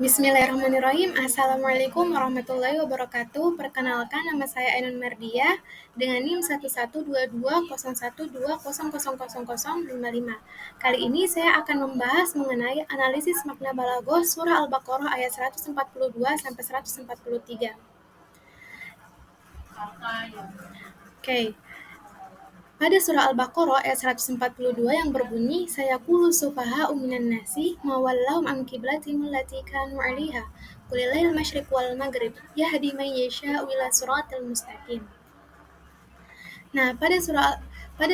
Bismillahirrahmanirrahim. Assalamualaikum warahmatullahi wabarakatuh. Perkenalkan, nama saya Ainun Merdia dengan NIM 11220120000055. Kali ini saya akan membahas mengenai analisis makna balaghah surah Al-Baqarah ayat 142 sampai 143. Oke. Pada surah Al-Baqarah ayat 142 yang berbunyi, sayaqulu sufaha'u minan nasi ma wallahum an qiblatihim allati kanu 'alaiha qulillahil masyriq wal maghrib yahdi man yasha'u ila siratal mustaqim. Nah, pada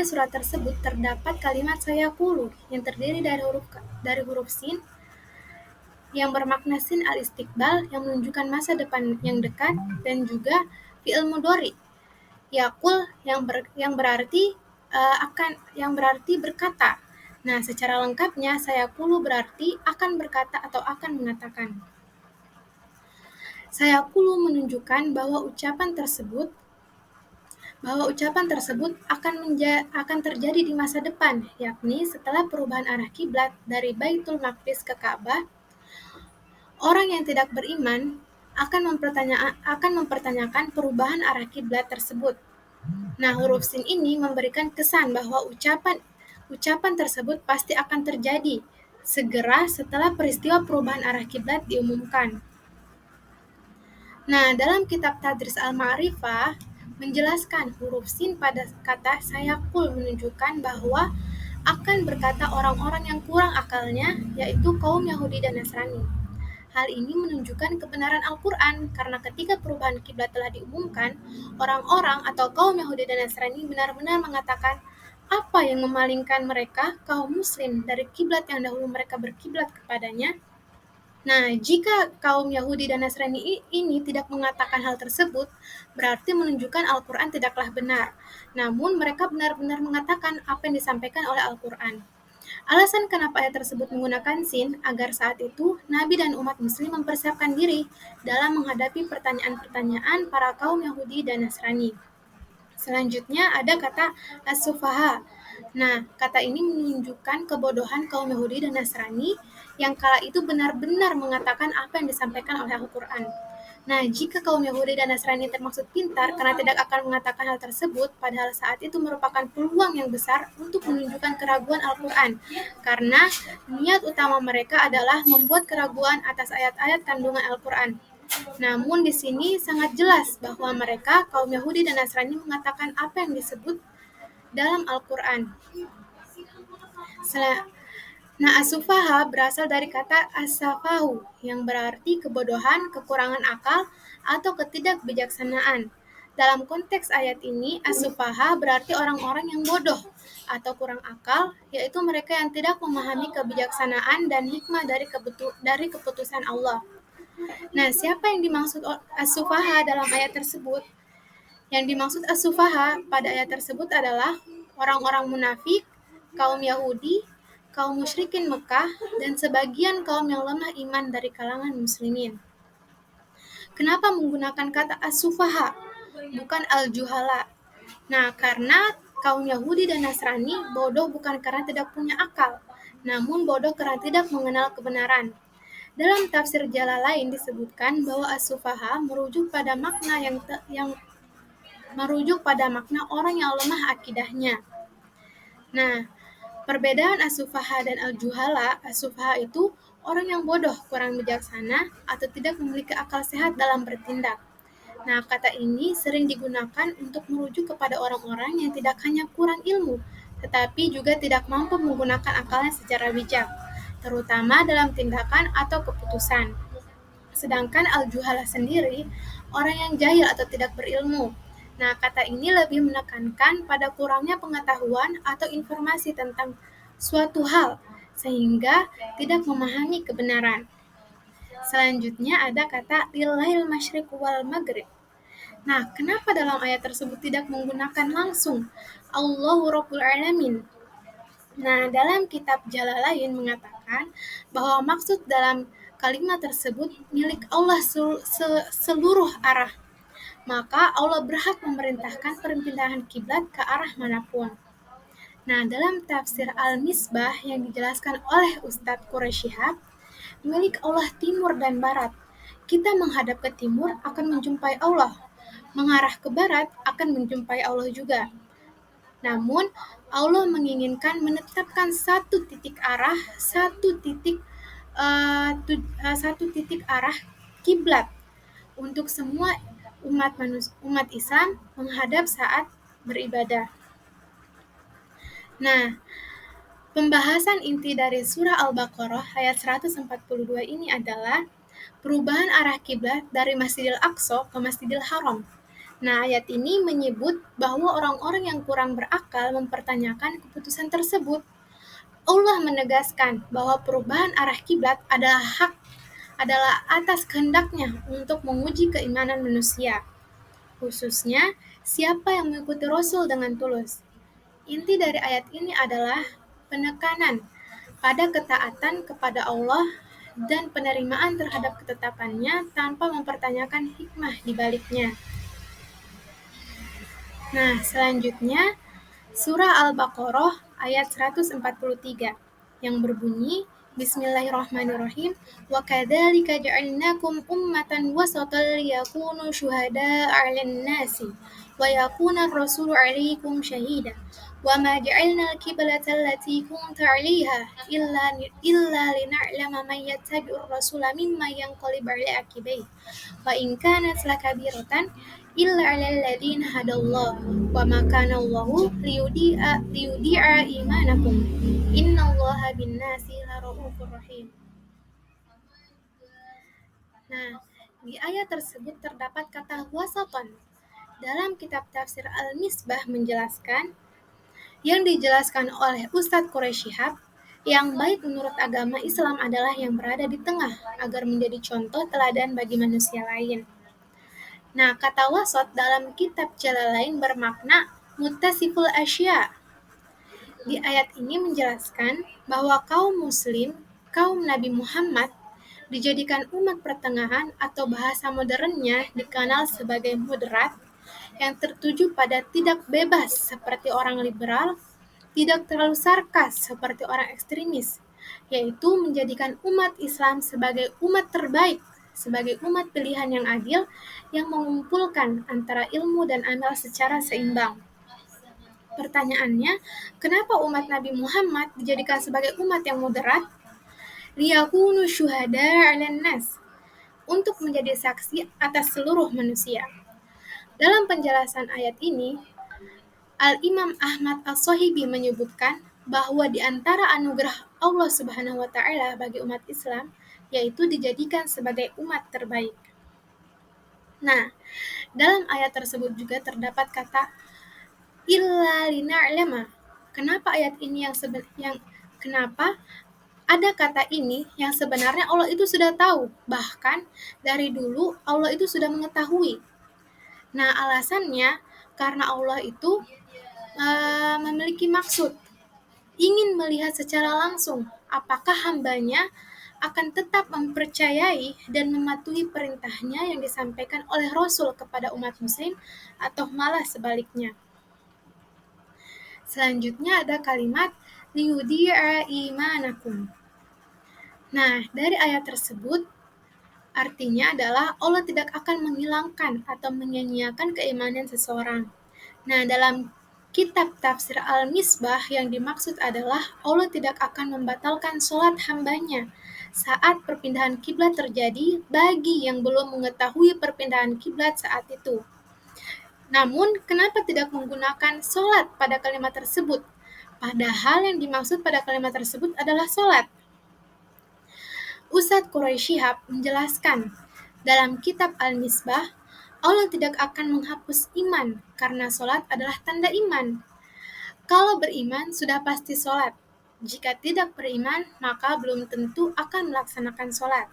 surah tersebut terdapat kalimat sayaqulu yang terdiri dari huruf sin yang bermakna sin al-istiqbal yang menunjukkan masa depan yang dekat dan juga fi'il mudhari Yakul yang berarti yang berarti berkata. Nah, secara lengkapnya sayaqulu berarti akan berkata atau akan mengatakan. Sayaqulu menunjukkan bahwa ucapan tersebut akan terjadi di masa depan, yakni setelah perubahan arah kiblat dari Baitul Maqdis ke Ka'bah. Orang yang tidak beriman akan mempertanyakan perubahan arah kiblat tersebut. Nah, huruf sin ini memberikan kesan bahwa ucapan tersebut pasti akan terjadi segera setelah peristiwa perubahan arah kiblat diumumkan. Nah, dalam kitab Tadris Al-Ma'rifah menjelaskan huruf sin pada kata sayaqul menunjukkan bahwa akan berkata orang-orang yang kurang akalnya, yaitu kaum Yahudi dan Nasrani. Hal ini menunjukkan kebenaran Al-Quran, karena ketika perubahan kiblat telah diumumkan, orang-orang atau kaum Yahudi dan Nasrani benar-benar mengatakan apa yang memalingkan mereka, kaum muslim, dari kiblat yang dahulu mereka berkiblat kepadanya. Nah, jika kaum Yahudi dan Nasrani ini tidak mengatakan hal tersebut, berarti menunjukkan Al-Quran tidaklah benar. Namun mereka benar-benar mengatakan apa yang disampaikan oleh Al-Quran. Alasan kenapa ayat tersebut menggunakan sin, agar saat itu Nabi dan umat muslim mempersiapkan diri dalam menghadapi pertanyaan-pertanyaan para kaum Yahudi dan Nasrani. Selanjutnya ada kata as-sufaha. Nah, kata ini menunjukkan kebodohan kaum Yahudi dan Nasrani yang kala itu benar-benar mengatakan apa yang disampaikan oleh Al-Quran. Nah, jika kaum Yahudi dan Nasrani termaksud pintar karena tidak akan mengatakan hal tersebut, padahal saat itu merupakan peluang yang besar untuk menunjukkan keraguan Al-Quran, karena niat utama mereka adalah membuat keraguan atas ayat-ayat kandungan Al-Quran. Namun di sini sangat jelas bahwa mereka, kaum Yahudi dan Nasrani, mengatakan apa yang disebut dalam Al-Quran. Nah, as-sufaha berasal dari kata as-safahu yang berarti kebodohan, kekurangan akal, atau ketidakbijaksanaan. Dalam konteks ayat ini, as-sufaha berarti orang-orang yang bodoh atau kurang akal, yaitu mereka yang tidak memahami kebijaksanaan dan hikmah dari keputusan Allah. Nah, siapa yang dimaksud as-sufaha dalam ayat tersebut? Yang dimaksud as-sufaha pada ayat tersebut adalah orang-orang munafik, kaum Yahudi, kaum musyrikin Mekah, dan sebagian kaum yang lemah iman dari kalangan muslimin. Kenapa menggunakan kata as-sufaha, bukan al-juhala? Nah, karena kaum Yahudi dan Nasrani bodoh bukan karena tidak punya akal, namun bodoh karena tidak mengenal kebenaran. Dalam tafsir Jalalain disebutkan bahwa as-sufaha merujuk pada makna orang yang lemah akidahnya. Nah, perbedaan as-sufaha dan al-juhala, as-sufaha itu orang yang bodoh, kurang bijaksana, atau tidak memiliki akal sehat dalam bertindak. Nah, kata ini sering digunakan untuk merujuk kepada orang-orang yang tidak hanya kurang ilmu, tetapi juga tidak mampu menggunakan akalnya secara bijak, terutama dalam tindakan atau keputusan. Sedangkan al-juhalah sendiri, orang yang jahil atau tidak berilmu. Nah, kata ini lebih menekankan pada kurangnya pengetahuan atau informasi tentang suatu hal, sehingga tidak memahami kebenaran. Selanjutnya ada kata lillahil masyriq wal maghrib. Nah, kenapa dalam ayat tersebut tidak menggunakan langsung Allahu Rabbul Alamin? Nah, dalam kitab Jalalain mengatakan bahwa maksud dalam kalimat tersebut milik Allah seluruh arah. Maka Allah berhak memerintahkan perpindahan kiblat ke arah manapun. Nah, dalam tafsir Al-Misbah yang dijelaskan oleh Ustadz Quraish Shihab, milik Allah timur dan barat. Kita menghadap ke timur akan menjumpai Allah, mengarah ke barat akan menjumpai Allah juga. Namun, Allah menginginkan menetapkan satu titik arah kiblat untuk semua umat Islam menghadap saat beribadah. Nah, pembahasan inti dari surah Al-Baqarah ayat 142 ini adalah perubahan arah kiblat dari Masjidil Aqsa ke Masjidil Haram. Nah, ayat ini menyebut bahwa orang-orang yang kurang berakal mempertanyakan keputusan tersebut. Allah menegaskan bahwa perubahan arah kiblat adalah atas kehendaknya untuk menguji keimanan manusia, khususnya siapa yang mengikuti Rasul dengan tulus. Inti dari ayat ini adalah penekanan pada ketaatan kepada Allah dan penerimaan terhadap ketetapannya tanpa mempertanyakan hikmah di baliknya. Nah, selanjutnya surah Al-Baqarah ayat 143 yang berbunyi Bismillahirrahmanirrahim wa kadzalika ja'alnakum ummatan wasatan liyakunu syuhada'a 'alan nasi wa yakuna ar-rasulu 'alaikum syahida wa ma ja'alna al-qiblata allati kunta 'alaiha illa lina'lama man yattabi'ur rasula mimman yanqalib 'ala aqibaihi wa in kanat lakabiratan illa 'alal ladzina hadallahu wa ma kana Allahu liyudi'a imanakum innallaha bin-nasi laraufur rahim. Nah, di ayat tersebut terdapat kata wasatan. Dalam kitab tafsir Al-Misbah menjelaskan yang dijelaskan oleh Ustadz Quraisy Shihab, yang baik menurut agama Islam adalah yang berada di tengah agar menjadi contoh teladan bagi manusia lain. Nah, kata wasat dalam kitab Jalalain bermakna muttasiful asya. Di ayat ini menjelaskan bahwa kaum muslim, kaum Nabi Muhammad, dijadikan umat pertengahan atau bahasa modernnya dikenal sebagai moderat yang tertuju pada tidak bebas seperti orang liberal, tidak terlalu sarkas seperti orang ekstremis, yaitu menjadikan umat Islam sebagai umat terbaik, sebagai umat pilihan yang adil, yang mengumpulkan antara ilmu dan amal secara seimbang. Pertanyaannya, kenapa umat Nabi Muhammad dijadikan sebagai umat yang moderat? Liyakunu syuhada 'alan nas, untuk menjadi saksi atas seluruh manusia. Dalam penjelasan ayat ini, Al-Imam Ahmad As-Sohibi menyebutkan bahwa di antara anugerah Allah Subhanahu wa Ta'ala bagi umat Islam, yaitu dijadikan sebagai umat terbaik. Nah, dalam ayat tersebut juga terdapat kata illa lina'lama. Kenapa ayat ini kenapa ada kata ini yang sebenarnya Allah itu sudah tahu, bahkan dari dulu Allah itu sudah mengetahui. Nah, alasannya karena Allah itu memiliki maksud, ingin melihat secara langsung apakah hambanya akan tetap mempercayai dan mematuhi perintahnya yang disampaikan oleh Rasul kepada umat muslim atau malah sebaliknya. Selanjutnya ada kalimat liyudi'a imanakum. Nah, dari ayat tersebut artinya adalah Allah tidak akan menghilangkan atau menyia-nyiakan keimanan seseorang. Nah, dalam kitab tafsir Al-Misbah yang dimaksud adalah Allah tidak akan membatalkan sholat hambanya saat perpindahan kiblat terjadi bagi yang belum mengetahui perpindahan kiblat saat itu. Namun, kenapa tidak menggunakan sholat pada kalimat tersebut? Padahal yang dimaksud pada kalimat tersebut adalah sholat. Ustadz Quraisy Shihab menjelaskan dalam kitab Al-Misbah, Allah tidak akan menghapus iman karena sholat adalah tanda iman. Kalau beriman sudah pasti sholat. Jika tidak beriman, maka belum tentu akan melaksanakan sholat.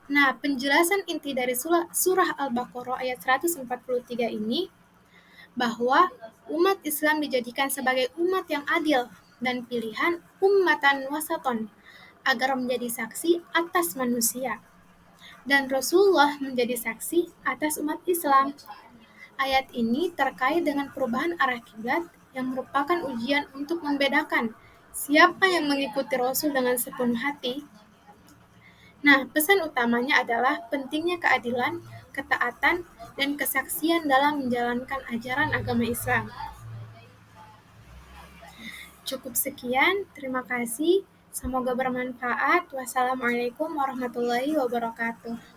Nah, penjelasan inti dari surah Al-Baqarah ayat 143 ini bahwa umat Islam dijadikan sebagai umat yang adil dan pilihan ummatan wasaton agar menjadi saksi atas manusia. Dan Rasulullah menjadi saksi atas umat Islam. Ayat ini terkait dengan perubahan arah kiblat yang merupakan ujian untuk membedakan siapa yang mengikuti Rasul dengan sepenuh hati Nah, pesan utamanya adalah pentingnya keadilan, ketaatan, dan kesaksian dalam menjalankan ajaran agama Islam. Cukup sekian, terima kasih. Semoga bermanfaat. Wassalamualaikum warahmatullahi wabarakatuh.